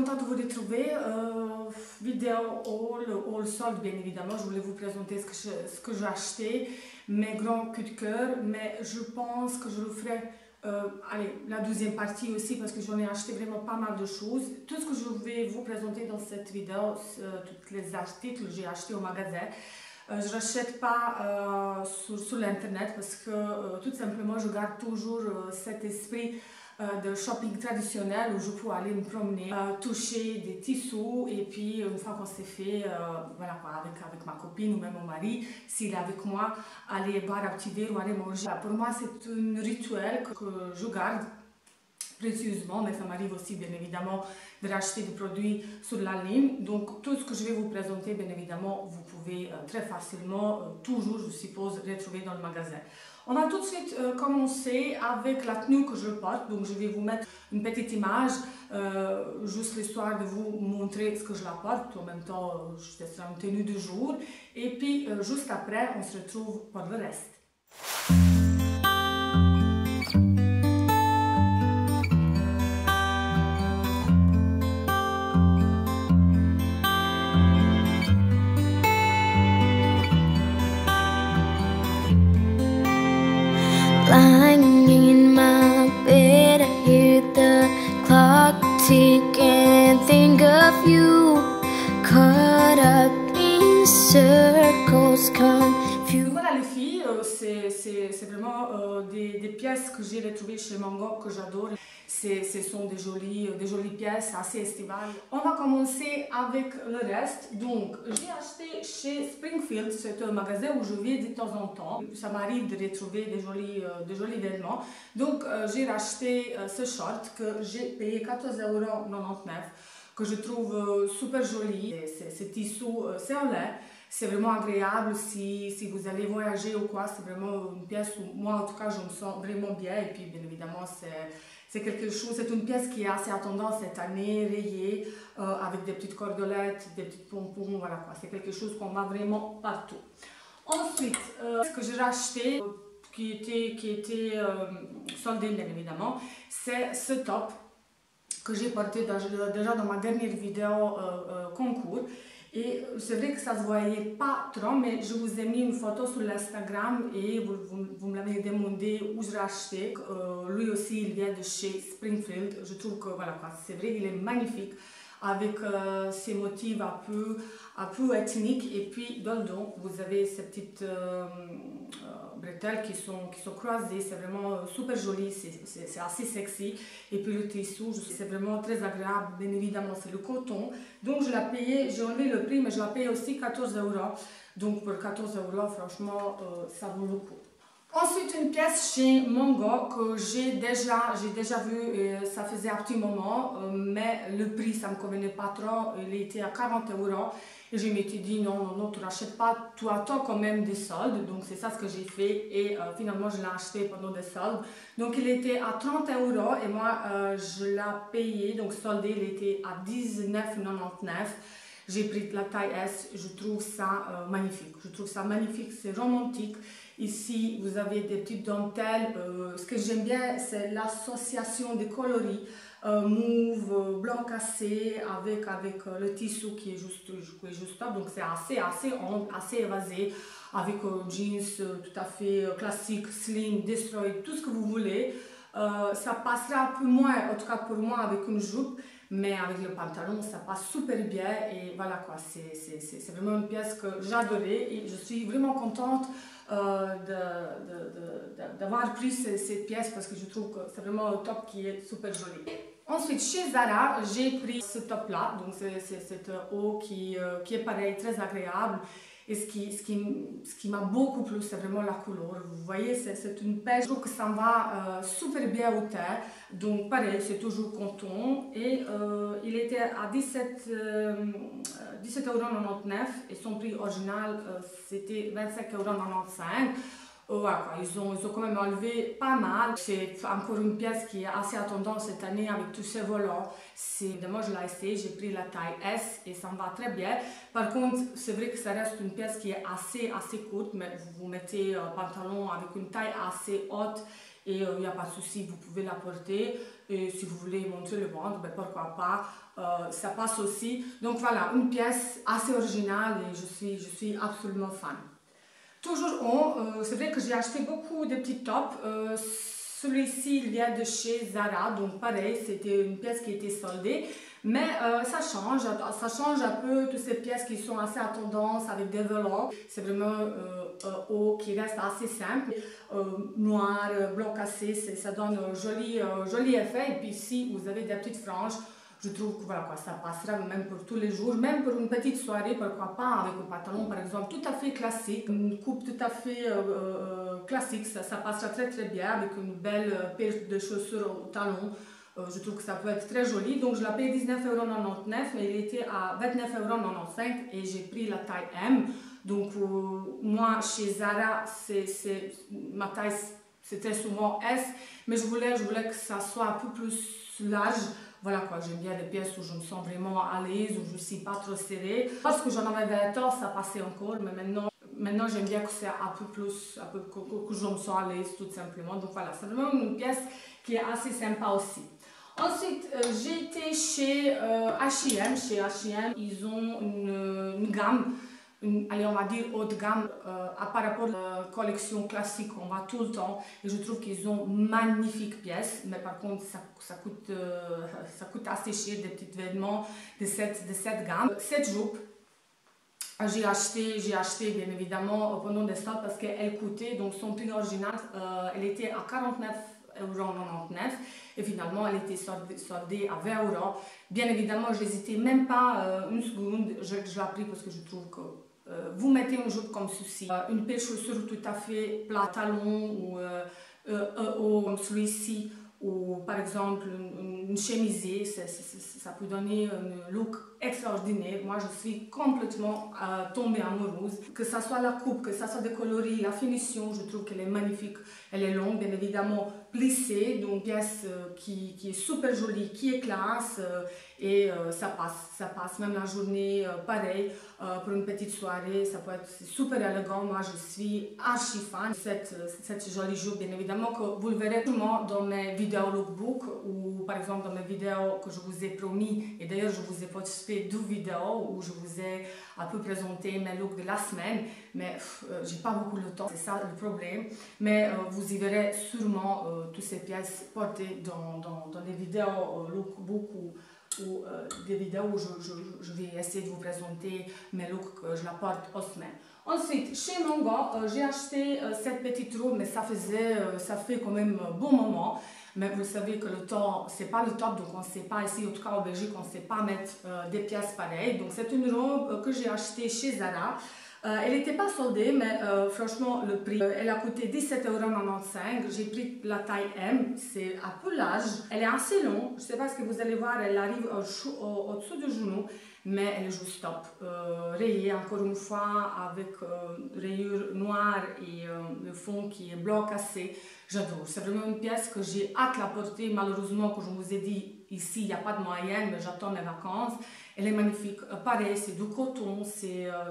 contente de vous retrouver. Vidéo haul solde, bien évidemment. Je voulais vous présenter ce que j'ai acheté, mes grands coups de cœur, mais je pense que je le ferai la deuxième partie aussi parce que j'en ai acheté vraiment pas mal de choses. Tout ce que je vais vous présenter dans cette vidéo, tous les articles que j'ai achetés au magasin. Je ne rachète pas sur l'internet parce que tout simplement je garde toujours cet esprit de shopping traditionnel où je peux aller me promener, toucher des tissus et puis une fois qu'on s'est fait, voilà quoi, avec ma copine ou même mon mari, s'il est avec moi, aller boire un petit verre ou aller manger. Pour moi c'est un rituel que je garde précieusement, mais ça m'arrive aussi bien évidemment de racheter des produits sur la ligne. Donc tout ce que je vais vous présenter, bien évidemment, vous pouvez très facilement, toujours je suppose, retrouver dans le magasin. On va tout de suite commencer avec la tenue que je porte. Donc je vais vous mettre une petite image, juste l'histoire de vous montrer ce que je la porte. En même temps, c'est une tenue de jour. Et puis juste après, on se retrouve pour le reste. Lying in my bed, I hear the clock tick and think of you, caught up in circles, confused. Voilà les filles, c'est vraiment des pièces que j'ai retrouvées chez Mango que j'adore. Ce sont des jolies pièces assez estivales. On va commencer avec le reste. Donc j'ai acheté chez Springfield, c'est un magasin où je vais de temps en temps. Ça m'arrive de retrouver des jolis vêtements. Donc j'ai racheté ce short que j'ai payé 14,99 €, que je trouve super joli. Ce tissu, c'est en lin. C'est vraiment agréable si vous allez voyager ou quoi, c'est vraiment une pièce où moi en tout cas je me sens vraiment bien. Et puis bien évidemment c'est quelque chose, c'est une pièce qui est assez à tendance cette année, rayée, avec des petites cordelettes, des petits pompons, voilà quoi. C'est quelque chose qu'on voit vraiment partout. Ensuite, ce que j'ai racheté, qui était soldé bien évidemment, c'est ce top que j'ai porté déjà dans ma dernière vidéo concours. Et c'est vrai que ça ne se voyait pas trop, mais je vous ai mis une photo sur l'Instagram et vous me l'avez demandé où je l'ai acheté. Lui aussi, il vient de chez Springfield. Je trouve que voilà, c'est vrai, il est magnifique avec ses motifs un peu ethniques. Et puis dans le dos, vous avez ces petites bretelles qui sont croisées. C'est vraiment super joli, c'est assez sexy. Et puis le tissu, c'est vraiment très agréable. Bien évidemment, c'est le coton. Donc je l'ai payé, j'ai enlevé le prix, mais je l'ai payé aussi 14 €. Donc pour 14 €, franchement, ça vaut le coup. Ensuite, une pièce chez Mango que j'ai déjà vu, ça faisait un petit moment, mais le prix, ça ne me convenait pas trop, il était à 40 € et je m'étais dit non, tu n'achètes pas, tu attends quand même des soldes, donc c'est ça ce que j'ai fait et finalement je l'ai acheté pendant des soldes. Donc il était à 30 € et moi je l'ai payé, donc soldé, il était à 19,99 €. J'ai pris la taille S, je trouve ça magnifique, c'est romantique. Ici, vous avez des petites dentelles. Ce que j'aime bien, c'est l'association des coloris mauve, blanc cassé avec le tissu qui est juste top. Donc c'est assez évasé avec jeans tout à fait classique, slim, destroy, tout ce que vous voulez. Ça passera un peu moins, en tout cas pour moi, avec une jupe. Mais avec le pantalon, ça passe super bien et voilà quoi, c'est vraiment une pièce que j'adorais et je suis vraiment contente d'avoir pris cette pièce parce que je trouve que c'est vraiment un top qui est super joli. Ensuite, chez Zara, j'ai pris ce top là, donc c'est cette haut qui est pareil, très agréable. Et ce qui m'a beaucoup plu, c'est vraiment la couleur. Vous voyez, c'est une pêche. Je trouve que ça va super bien au teint. Donc pareil, c'est toujours coton. Et il était à 17,99 € et son prix original, c'était 25,95 €. Voilà, ils ont quand même enlevé pas mal. C'est encore une pièce qui est assez à tendance cette année avec tous ces volants. Évidemment, je l'ai essayé, j'ai pris la taille S et ça me va très bien. Par contre, c'est vrai que ça reste une pièce qui est assez courte, mais vous mettez un pantalon avec une taille assez haute et il n'y a pas de souci, vous pouvez la porter. Et si vous voulez montrer le ventre, ben pourquoi pas, ça passe aussi. Donc voilà, une pièce assez originale et je suis absolument fan. Toujours c'est vrai que j'ai acheté beaucoup de petits tops. Celui-ci, il vient de chez Zara, donc pareil, c'était une pièce qui était soldée. Mais ça change un peu toutes ces pièces qui sont assez à tendance avec des volants. C'est vraiment haut qui reste assez simple. Noir, blanc cassé, ça donne un joli effet. Et puis ici, vous avez des petites franges. Je trouve que voilà, quoi, ça passera même pour tous les jours, même pour une petite soirée, pourquoi pas, avec un pantalon par exemple tout à fait classique, une coupe tout à fait classique, ça passera très bien avec une belle paire de chaussures au talon. Je trouve que ça peut être très joli, donc je la paye 19,99 €, mais il était à 29,95 € et j'ai pris la taille M. Donc moi chez Zara, ma taille c'est très souvent S, mais je voulais que ça soit un peu plus large. Voilà quoi, j'aime bien les pièces où je me sens vraiment à l'aise, où je ne suis pas trop serrée. Parce que j'en avais 20 ans, ça passait encore, mais maintenant j'aime bien que c'est un peu plus, que je me sens à l'aise tout simplement. Donc voilà, c'est vraiment une pièce qui est assez sympa aussi. Ensuite, j'ai été chez H&M. Chez H&M, ils ont une gamme, allez, on va dire haut de gamme, par rapport à la collection classique qu'on voit tout le temps. Et je trouve qu'ils ont magnifiques pièces, mais par contre, ça coûte assez cher, des petits vêtements de cette gamme. Cette jupe, j'ai acheté bien évidemment pendant des stocks parce qu'elle coûtait, donc son prix original, elle était à 49,99 € et finalement elle était soldée à 20 €. Bien évidemment, je n'hésitais même pas une seconde, je l'ai pris parce que je trouve que vous mettez une jupe comme ceci, une paire de chaussures tout à fait plat, talon ou comme celui-ci, ou par exemple une chemisée, ça peut donner un look extraordinaire. Moi je suis complètement tombée amoureuse, que ça soit la coupe, que ça soit des coloris, la finition, je trouve qu'elle est magnifique. Elle est longue, bien évidemment plissée, donc pièce qui est super jolie, qui est classe, et ça passe même la journée, pareil, pour une petite soirée, ça peut être super élégant. Moi je suis archi fan de cette jolie jupe, bien évidemment que vous le verrez sûrement dans mes vidéos lookbook, ou par exemple dans mes vidéos que je vous ai promis, et d'ailleurs je vous ai posté 2 vidéos où je vous ai un peu présenté mes looks de la semaine, mais j'ai pas beaucoup de temps, c'est ça le problème. Mais vous y verrez sûrement toutes ces pièces portées dans les vidéos lookbook ou des vidéos où je vais essayer de vous présenter mes looks que je la porte aux semaines. Ensuite, chez Mango, j'ai acheté cette petite robe, mais ça fait quand même un bon moment. Mais vous savez que le temps, c'est pas le top, donc on ne sait pas, ici en tout cas au Belgique, on ne sait pas mettre des pièces pareilles. Donc c'est une robe que j'ai achetée chez Zara. Elle n'était pas soldée, mais franchement le prix, elle a coûté 17,95 €. J'ai pris la taille M, c'est un peu large, elle est assez longue, je ne sais pas ce que vous allez voir, elle arrive au-dessous du genou, mais elle est juste top. Rayée encore une fois avec rayures noires et le fond qui est blanc cassé. J'adore, c'est vraiment une pièce que j'ai hâte de la porter. Malheureusement, comme je vous ai dit, ici il n'y a pas de moyenne, mais j'attends mes vacances. Elle est magnifique, pareil, c'est du coton, c'est un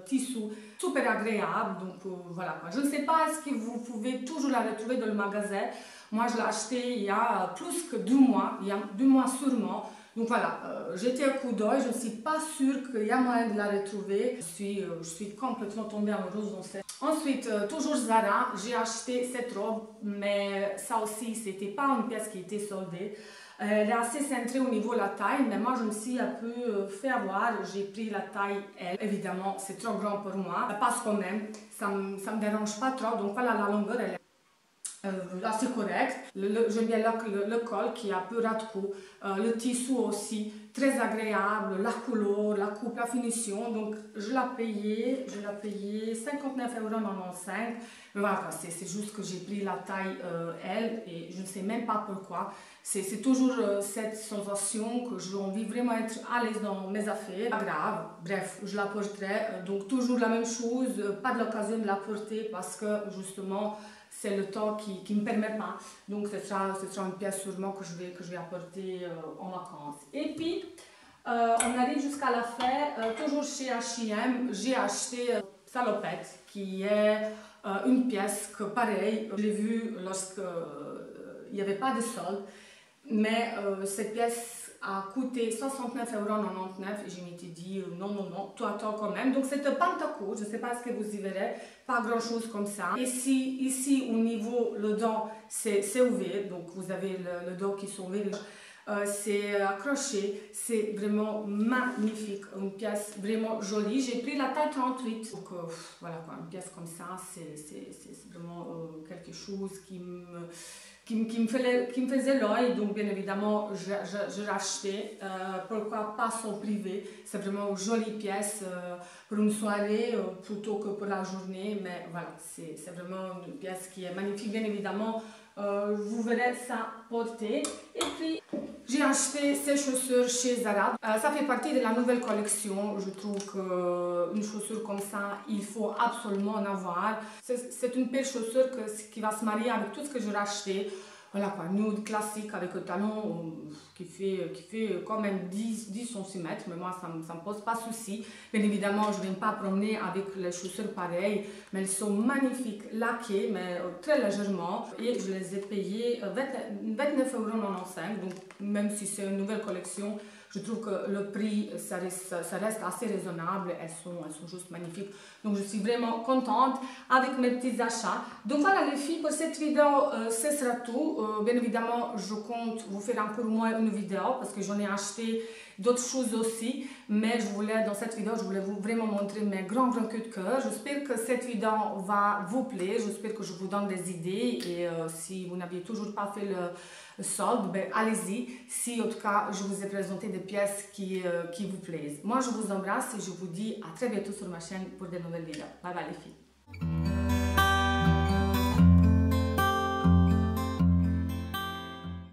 tissu super agréable, donc voilà quoi. Je ne sais pas, est-ce que vous pouvez toujours la retrouver dans le magasin. Moi je l'ai achetée il y a plus que 2 mois, il y a 2 mois sûrement. Donc voilà, j'étais un coup d'œil, je ne suis pas sûre qu'il y a moyen de la retrouver. Je suis complètement tombée amoureuse dans cette. Ensuite, toujours Zara, j'ai acheté cette robe, mais ça aussi, c'était pas une pièce qui était soldée. Elle est assez centrée au niveau de la taille, mais moi je me suis un peu fait avoir. J'ai pris la taille L. Évidemment, c'est trop grand pour moi. Ça passe quand même, ça me dérange pas trop. Donc voilà, la longueur, elle est assez correct. J'aime bien le col qui est un peu ras de cou, le tissu aussi très agréable, la couleur, la coupe, la finition. Donc je l'ai payé 59,95 €. Mais voilà, c'est juste que j'ai pris la taille L et je ne sais même pas pourquoi. C'est toujours cette sensation que j'ai envie vraiment d'être à l'aise dans mes affaires. Pas grave, bref, je la porterai. Donc toujours la même chose, pas de l'occasion de la porter parce que justement c'est le temps qui ne me permet pas. Donc ce sera une pièce sûrement que je vais apporter en vacances. Et puis on arrive jusqu'à la fin, toujours chez H&M, j'ai acheté salopette qui est une pièce que pareil, je l'ai vue lorsque il n'y avait pas de solde, mais cette pièce a coûté 69,99 € et je m'étais dit non, non, non, tu attends quand même. Donc c'est un pantacourt, je ne sais pas ce que vous y verrez, pas grand chose comme ça. Ici au niveau, le dos c'est ouvert, donc vous avez le dos qui sont ouverts. C'est accroché, c'est vraiment magnifique, une pièce vraiment jolie. J'ai pris la taille 38, donc voilà quoi, une pièce comme ça, c'est vraiment quelque chose qui me faisait l'œil, donc bien évidemment je l'achetais. Pourquoi pas son privé, c'est vraiment une jolie pièce pour une soirée plutôt que pour la journée, mais voilà, c'est vraiment une pièce qui est magnifique, bien évidemment. Vous verrez ça porter. Et puis j'ai acheté ces chaussures chez Zara. Ça fait partie de la nouvelle collection. Je trouve qu'une chaussure comme ça, il faut absolument en avoir. C'est une paire de chaussures qui va se marier avec tout ce que j'ai racheté. Voilà quoi, nude classique avec un talon qui fait quand même 10 cm, mais moi ça me pose pas de souci. Bien évidemment, je ne viens pas promener avec les chaussures pareilles, mais elles sont magnifiques, laquées, mais très légèrement. Et je les ai payées 29,95 €, donc même si c'est une nouvelle collection, je trouve que le prix, ça reste assez raisonnable. Elles sont juste magnifiques. Donc, je suis vraiment contente avec mes petits achats. Donc, voilà les filles, pour cette vidéo, ce sera tout. Bien évidemment, je compte vous faire encore au moins une vidéo parce que j'en ai acheté d'autres choses aussi. Mais dans cette vidéo, je voulais vraiment montrer mes grands coups de cœur. J'espère que cette vidéo va vous plaire. J'espère que je vous donne des idées. Et si vous n'aviez toujours pas fait le solde, ben, allez-y. Si en tout cas, je vous ai présenté des pièces qui vous plaisent. Moi, je vous embrasse et je vous dis à très bientôt sur ma chaîne pour de nouvelles vidéos. Bye bye les filles.